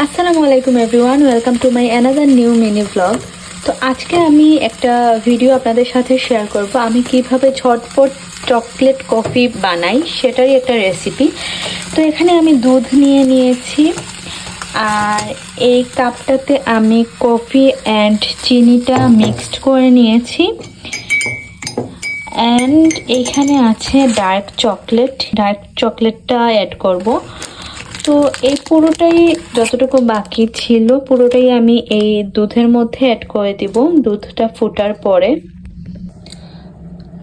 আসসালামু আলাইকুম everyone, welcome to my another new mini blog. তো আজকে আমি একটা ভিডিও আপনাদের সাথে শেয়ার করব আমি কিভাবে ঝটপট চকলেট কফি বানাই, সেটারই একটা রেসিপি। তো এখানে আমি দুধ নিয়ে নিয়েছি, আর এই কাপটাতে আমি কফি অ্যান্ড চিনিটা মিক্সড করে নিয়েছি। অ্যান্ড এইখানে আছে ডার্ক চকলেটটা অ্যাড করব। তো এই পুরোটাই যতটুকু বাকি ছিল পুরোটাই আমি এই দুধের মধ্যে অ্যাড করে দিব দুধটা ফোটার পরে।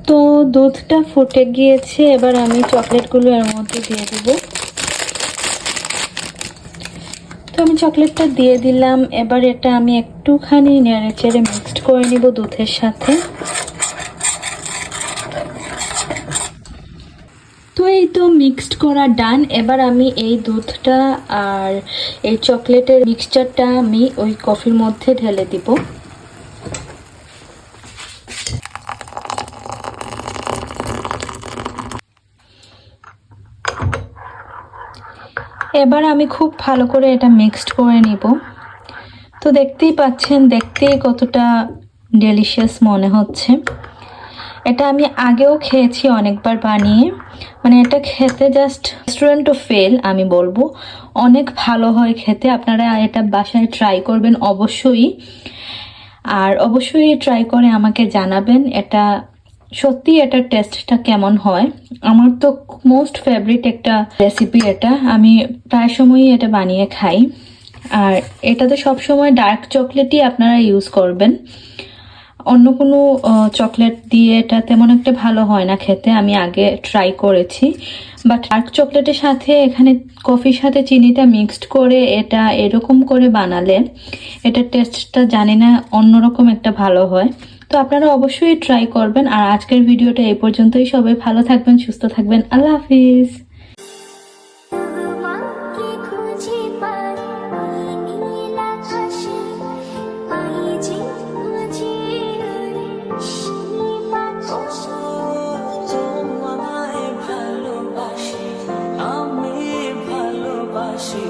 তো দুধটা ফুটে গিয়েছে, এবার আমি চকলেটগুলো এর মধ্যে দিয়ে দিব। তো আমি চকলেটটা দিয়ে দিলাম, এবার এটা আমি একটুখানি নেড়ে চেড়ে মিক্সড করে নিব দুধের সাথে। তো এই তো মিক্সড করা ডান। এবার আমি এই দুধটা আর এই চকলেটের মিক্সচারটা আমি ওই কফির মধ্যে ঢেলে দিব। এবার আমি খুব ভালো করে এটা মিক্সড করে নিব। তো দেখতেই পাচ্ছেন, দেখতেই কতটা ডেলিশিয়াস মনে হচ্ছে। এটা আমি আগেও খেয়েছি অনেকবার বানিয়ে, মানে এটা খেতে জাস্ট রেস্টুরেন্ট টু ফেল আমি বলবো, অনেক ভালো হয় খেতে। আপনারা এটা বাসায় ট্রাই করবেন অবশ্যই, আর অবশ্যই ট্রাই করে আমাকে জানাবেন এটা সত্যি এটার টেস্টটা কেমন হয়। আমার তো মোস্ট ফেভারিট একটা রেসিপি এটা, আমি প্রায় সময়ই এটা বানিয়ে খাই। আর এটাতে সবসময় ডার্ক চকলেটই আপনারা ইউজ করবেন, অন্য কোনো চকলেট দিয়ে এটা তেমন একটা ভালো হয় না খেতে। আমি আগে ট্রাই করেছি, বাট ডার্ক চকলেটের সাথে এখানে কফির সাথে চিনিটা মিক্সড করে এটা এরকম করে বানালে এটার টেস্টটা জানি না অন্যরকম একটা ভালো হয়। তো আপনারা অবশ্যই ট্রাই করবেন। আর আজকের ভিডিওটা এই পর্যন্তই। সবাই ভালো থাকবেন, সুস্থ থাকবেন। আল্লাহ হাফিজ। ভালোবাসি